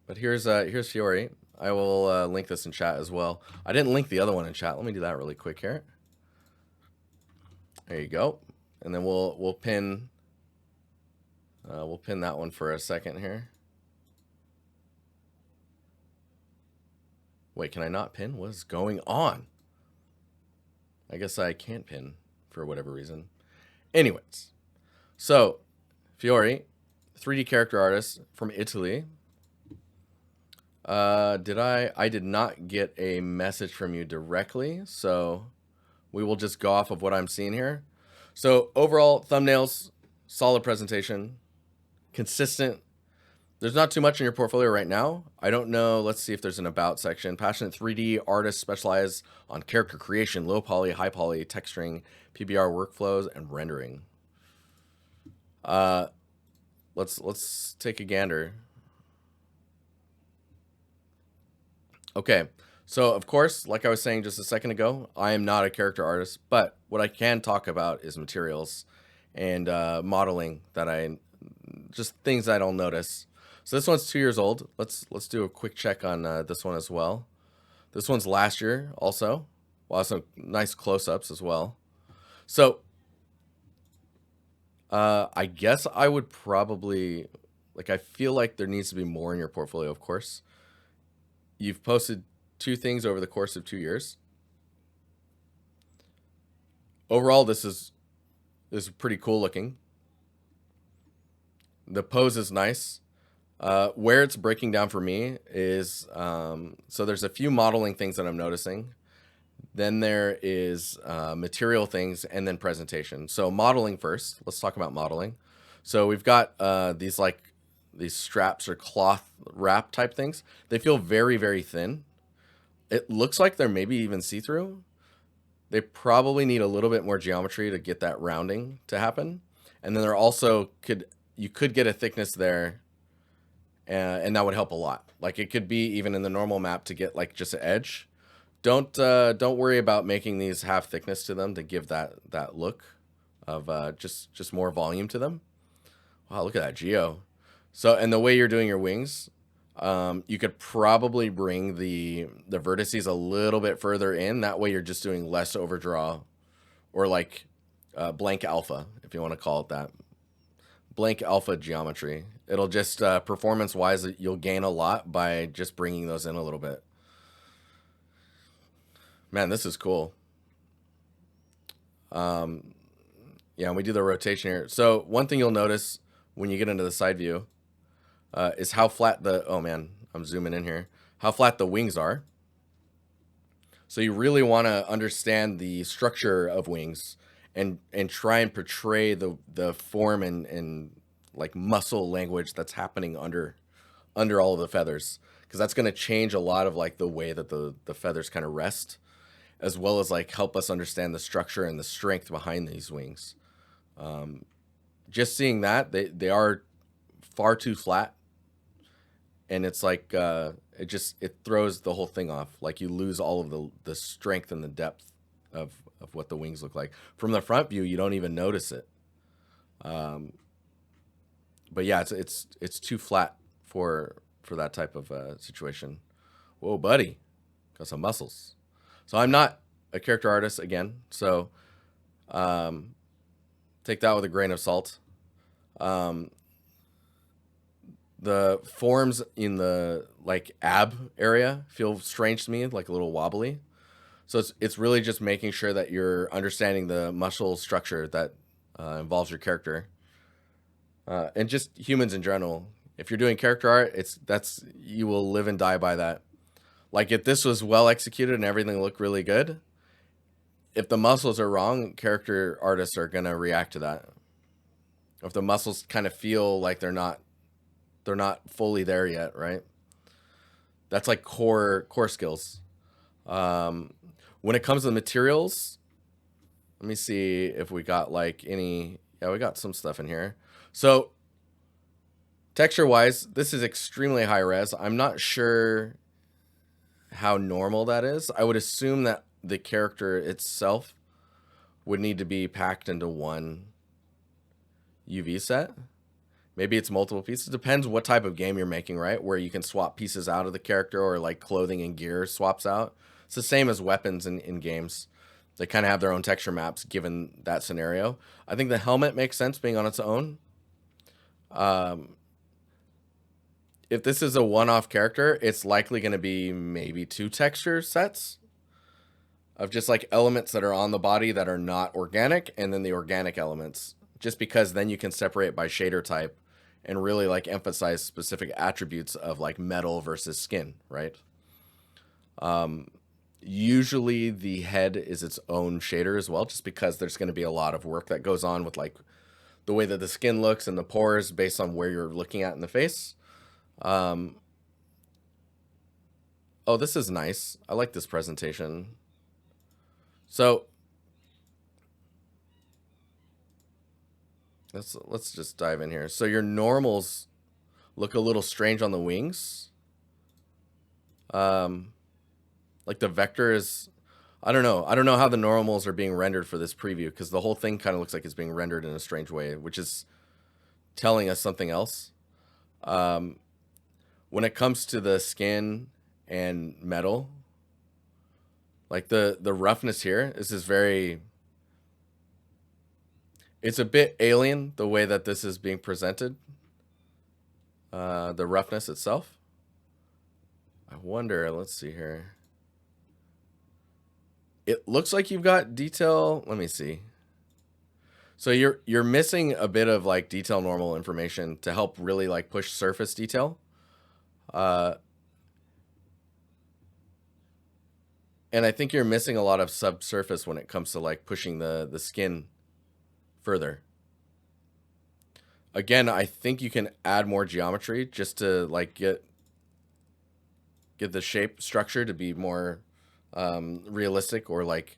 But here's Fiori. I will link this in chat as well. I didn't link the other one in chat. Let me do that really quick here. There you go. And then we'll pin that one for a second here. Wait, can I not pin? What is going on? I guess I can't pin for whatever reason. Anyways, so Fiori, 3D character artist from Italy. I did not get a message from you directly, so we will just go off of what I'm seeing here. So overall, thumbnails, solid presentation, consistent. There's not too much in your portfolio right now. I don't know. Let's see if there's an about section. Passionate 3D artists specialize on character creation, low poly, high poly, texturing, PBR workflows, and rendering. Let's take a gander. Okay, so of course, like I was saying just a second ago, I am not a character artist, but what I can talk about is materials and modeling that just things I don't notice. So this one's 2 years old. Let's do a quick check on this one as well. This one's last year also. Wow, some nice close-ups as well. So I guess I would probably, like, I feel like there needs to be more in your portfolio, of course. You've posted 2 things over the course of 2 years. Overall, this is pretty cool looking. The pose is nice. Where it's breaking down for me is, so there's a few modeling things that I'm noticing. Then there is material things and then presentation. So modeling first. Let's talk about modeling. So we've got these straps or cloth wrap type things. They feel very, very thin. It looks like they're maybe even see-through. They probably need a little bit more geometry to get that rounding to happen. And then there also you could get a thickness there, and that would help a lot. Like it could be even in the normal map to get like just an edge. Don't worry about making these have thickness to them to give that look of just more volume to them. Wow, look at that geo. So, and the way you're doing your wings, you could probably bring the vertices a little bit further in. That way you're just doing less overdraw, or like blank alpha, if you want to call it that. Blank alpha geometry. It'll just, performance-wise, you'll gain a lot by just bringing those in a little bit. Man, this is cool. Yeah, and we do the rotation here. So one thing you'll notice when you get into the side view is how flat oh man, I'm zooming in here, how flat the wings are. So you really want to understand the structure of wings and try and portray the form and like muscle language that's happening under all of the feathers, because that's going to change a lot of like the way that the feathers kind of rest, as well as like help us understand the structure and the strength behind these wings. Just seeing that they are far too flat, and it's like it throws the whole thing off. Like you lose all of the strength and the depth of what the wings look like. From the front view, you don't even notice it. But yeah, it's too flat for that type of situation. Whoa, buddy, got some muscles. So I'm not a character artist again, so take that with a grain of salt. The forms in the like ab area feel strange to me, like a little wobbly. So it's really just making sure that you're understanding the muscle structure that involves your character, and just humans in general. If you're doing character art, you will live and die by that. Like if this was well executed and everything looked really good, if the muscles are wrong, character artists are gonna react to that. If the muscles kind of feel like they're not fully there yet, right? That's like core skills. When it comes to the materials, let me see if we got like any. Yeah, we got some stuff in here. So texture-wise, this is extremely high res. I'm not sure how normal that is. I would assume that the character itself would need to be packed into one UV set. Maybe it's multiple pieces. Depends what type of game you're making, right? Where you can swap pieces out of the character, or like clothing and gear swaps out. It's the same as weapons in games. They kind of have their own texture maps given that scenario. I think the helmet makes sense being on its own. If this is a one-off character, it's likely going to be maybe 2 texture sets of just like elements that are on the body that are not organic, and then the organic elements, just because then you can separate by shader type and really like emphasize specific attributes of like metal versus skin, right? Usually the head is its own shader as well, just because there's going to be a lot of work that goes on with like the way that the skin looks and the pores based on where you're looking at in the face. Oh, this is nice. I like this presentation. So let's just dive in here. So your normals look a little strange on the wings. Like the vector is, I don't know how the normals are being rendered for this preview, because the whole thing kind of looks like it's being rendered in a strange way, which is telling us something else. When it comes to the skin and metal, like the roughness here is just very, it's a bit alien the way that this is being presented. The roughness itself. I wonder, let's see here. It looks like you've got detail. Let me see. So you're missing a bit of like detail normal information to help really like push surface detail. And I think you're missing a lot of subsurface when it comes to like pushing the skin further. Again, I think you can add more geometry just to like get the shape structure to be more realistic, or like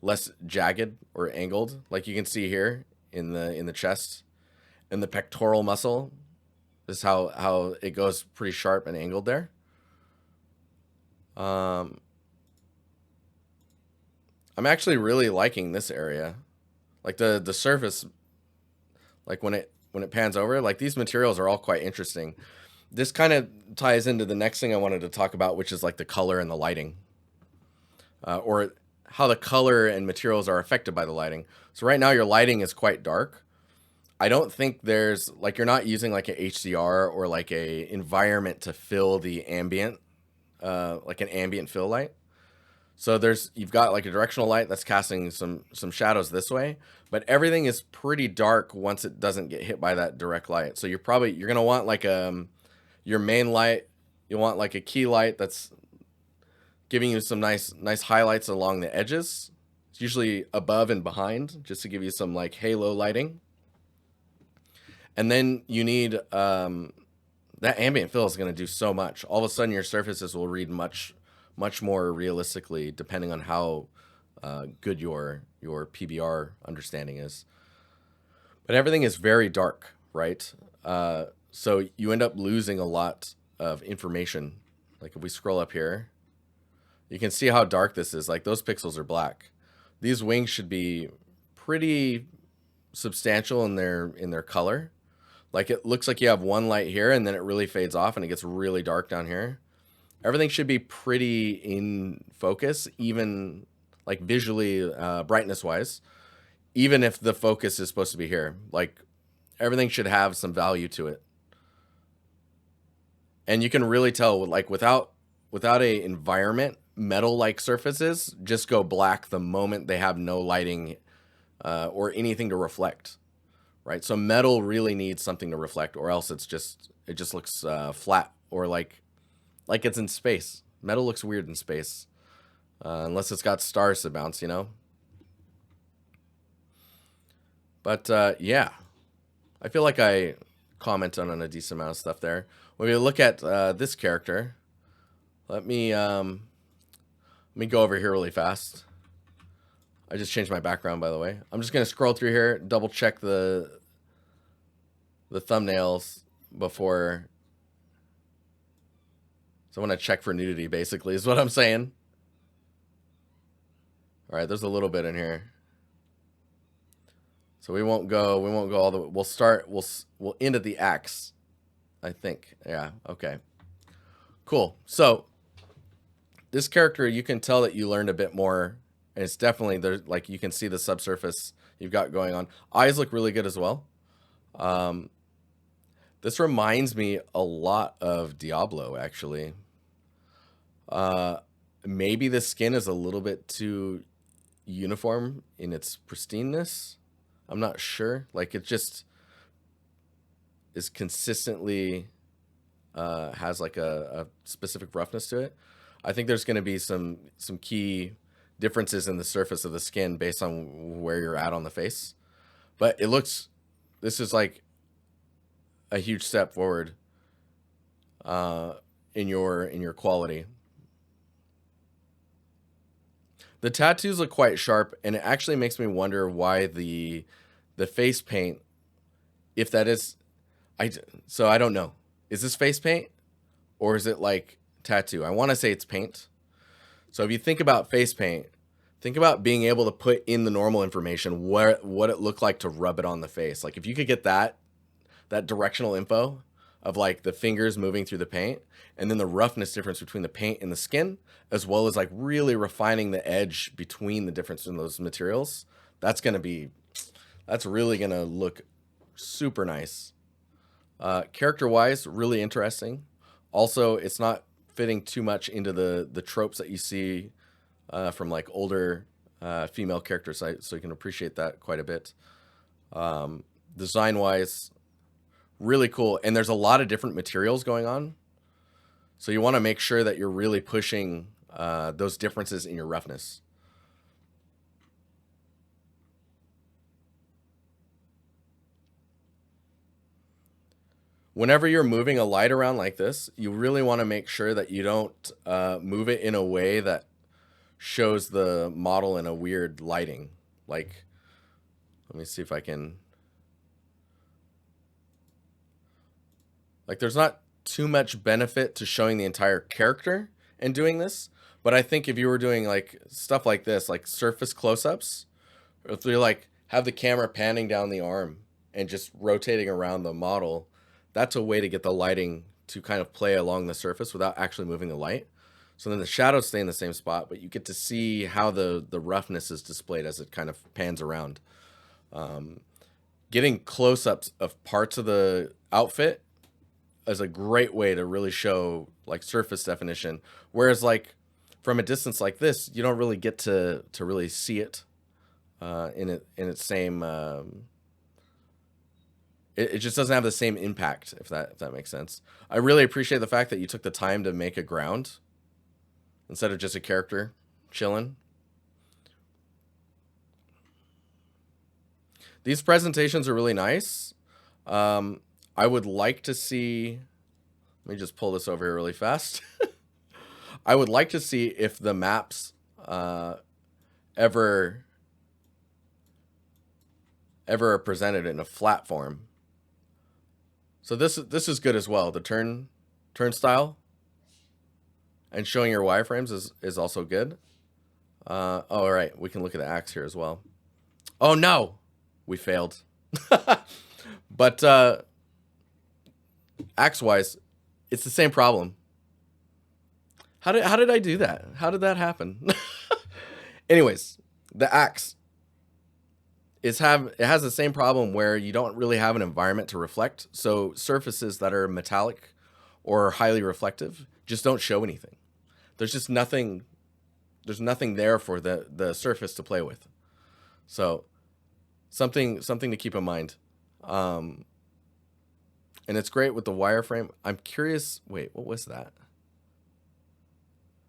less jagged or angled, like you can see here in the chest and the pectoral muscle. This is how it goes pretty sharp and angled there. I'm actually really liking this area, like the surface, like when it pans over, like these materials are all quite interesting. This kind of ties into the next thing I wanted to talk about, which is like the color and the lighting, or how the color and materials are affected by the lighting. So right now your lighting is quite dark. I don't think there's like, you're not using like a HDR or like a environment to fill the ambient, like an ambient fill light. So you've got like a directional light that's casting some shadows this way, but everything is pretty dark once it doesn't get hit by that direct light. So you're gonna want like your main light. You want like a key light that's giving you some nice highlights along the edges. It's usually above and behind, just to give you some like halo lighting. And then you need that ambient fill is going to do so much. All of a sudden your surfaces will read much more realistically, depending on how good your PBR understanding is. But everything is very dark, right? So you end up losing a lot of information. Like if we scroll up here, you can see how dark this is. Like those pixels are black. These wings should be pretty substantial in their color. Like it looks like you have one light here and then it really fades off and it gets really dark down here. Everything should be pretty in focus, even like visually, brightness wise, even if the focus is supposed to be here. Like everything should have some value to it. And you can really tell, like without a environment, metal like surfaces just go black the moment they have no lighting or anything to reflect, right? So metal really needs something to reflect, or else it just looks flat, or like it's in space. Metal looks weird in space, unless it's got stars to bounce, you know? But yeah, I feel like I commented on a decent amount of stuff there. When we look at this character, let me go over here really fast. I just changed my background, by the way. I'm just gonna scroll through here, double check the thumbnails before. So I want to check for nudity, basically, is what I'm saying. All right, there's a little bit in here. So we won't go all the way. We'll end at the axe, I think. Yeah, okay. Cool. So this character, you can tell that you learned a bit more, and it's definitely there. Like you can see the subsurface you've got going on. Eyes look really good as well. This reminds me a lot of Diablo, actually. Maybe the skin is a little bit too uniform in its pristineness. I'm not sure. Like it just is consistently has like a specific roughness to it. I think there's going to be some key differences in the surface of the skin based on where you're at on the face. But it looks, this is like a huge step forward in your quality. The tattoos look quite sharp, and it actually makes me wonder why the face paint, if that is, so I don't know. Is this face paint or is it like tattoo? I want to say it's paint. So if you think about face paint, think about being able to put in the normal information what it looked like to rub it on the face. Like if you could get that directional info of like the fingers moving through the paint, and then the roughness difference between the paint and the skin, as well as like really refining the edge between the difference in those materials, that's really gonna look super nice. Character wise, really interesting. Also, it's not fitting too much into the tropes that you see from like older female characters, so you can appreciate that quite a bit. Design wise, really cool, and there's a lot of different materials going on, so you want to make sure that you're really pushing those differences in your roughness. Whenever you're moving a light around like this, you really want to make sure that you don't move it in a way that shows the model in a weird lighting. Like, let me see if I can, like there's not too much benefit to showing the entire character and doing this, but I think if you were doing like stuff like this, like surface close-ups, or if you like have the camera panning down the arm and just rotating around the model, that's a way to get the lighting to kind of play along the surface without actually moving the light. So then the shadows stay in the same spot, but you get to see how the roughness is displayed as it kind of pans around. Getting close-ups of parts of the outfit is a great way to really show like surface definition. Whereas like from a distance like this, you don't really get to really see it in its same. It just doesn't have the same impact, if that makes sense. I really appreciate the fact that you took the time to make a ground instead of just a character chilling. These presentations are really nice. I would like to see, let me just pull this over here really fast. I would like to see if the maps ever are presented in a flat form. So this is good as well. The turnstile and showing your wireframes is also good. Oh, all right, we can look at the axe here as well. Oh no, we failed. But axe wise, it's the same problem. How did I do that? How did that happen? Anyways, the axe it has the same problem where you don't really have an environment to reflect. So surfaces that are metallic or highly reflective just don't show anything. There's just nothing. There's nothing there for the surface to play with. So something to keep in mind. And it's great with the wireframe. I'm curious. Wait, what was that?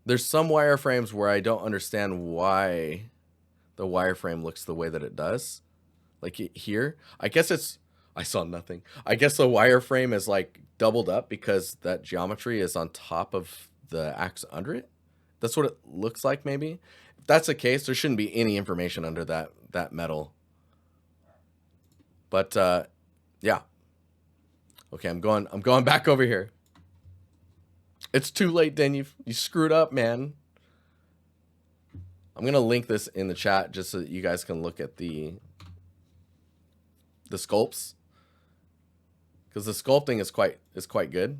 There's some wireframes where I don't understand why the wireframe looks the way that it does. Like here, I guess I saw nothing. I guess the wireframe is like doubled up because that geometry is on top of the axe under it. That's what it looks like, maybe. If that's the case, there shouldn't be any information under that metal. But yeah. Okay, I'm going back over here. It's too late, Dan. You screwed up, man. I'm gonna link this in the chat just so that you guys can look at the the sculpts, because the sculpting is quite good.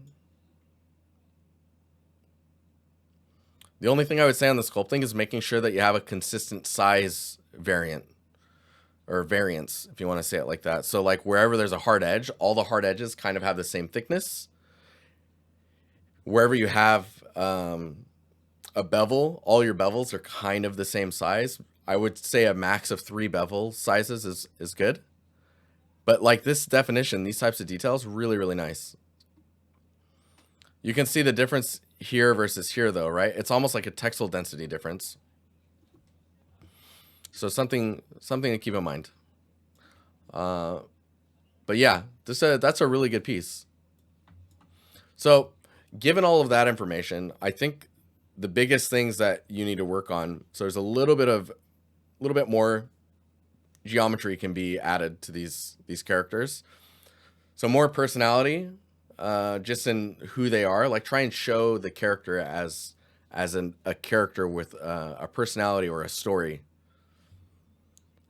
The only thing I would say on the sculpting is making sure that you have a consistent size variant or variance, if you want to say it like that. So like wherever there's a hard edge, all the hard edges kind of have the same thickness. Wherever you have a bevel, all your bevels are kind of the same size. I would say a max of 3 bevel sizes is good. But like this definition, these types of details, really, really nice. You can see the difference here versus here though, right? It's almost like a textile density difference. So something to keep in mind. But yeah, that's a really good piece. So given all of that information, I think the biggest things that you need to work on, so there's a little bit more geometry can be added to these characters. So more personality, just in who they are. Like try and show the character as a character with a personality or a story.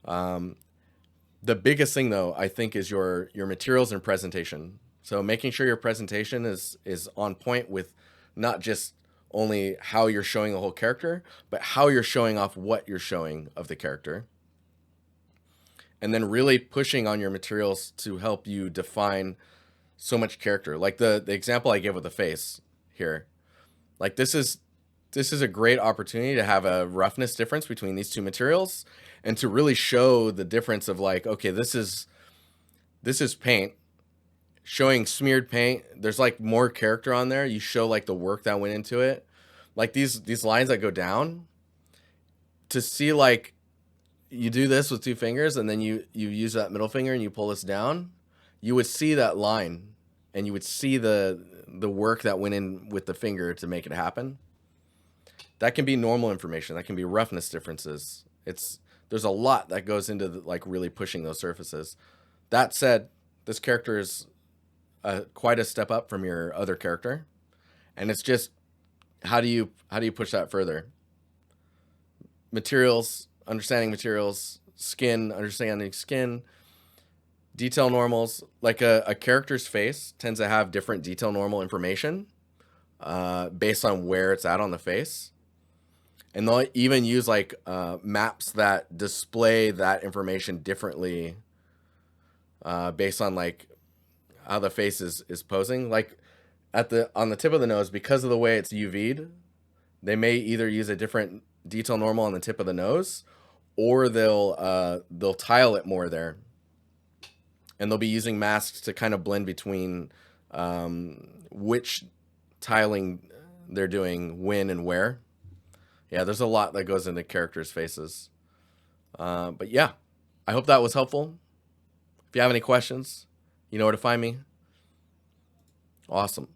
The biggest thing though, I think, is your materials and presentation. So making sure your presentation is on point with not just only how you're showing the whole character, but how you're showing off what you're showing of the character. And then really pushing on your materials to help you define so much character. Like the example I give with the face here. Like this is a great opportunity to have a roughness difference between these two materials and to really show the difference of like, okay, this is paint. Showing smeared paint, there's like more character on there. You show like the work that went into it. Like these lines that go down, to see like you do this with 2 fingers and then you use that middle finger and you pull this down, you would see that line and you would see the work that went in with the finger to make it happen. That can be normal information. That can be roughness differences. There's a lot that goes into like really pushing those surfaces. That said, this character is quite a step up from your other character, and it's just how do you push that further? Materials, understanding materials, skin, understanding skin, detail normals. Like a character's face tends to have different detail normal information based on where it's at on the face. And they'll even use like maps that display that information differently based on like how the face is posing. Like on the tip of the nose, because of the way it's UV'd, they may either use a different detail normal on the tip of the nose, or they'll tile it more there, and they'll be using masks to kind of blend between which tiling they're doing when and where. Yeah, there's a lot that goes into characters' faces. But yeah, I hope that was helpful. If you have any questions, you know where to find me. Awesome.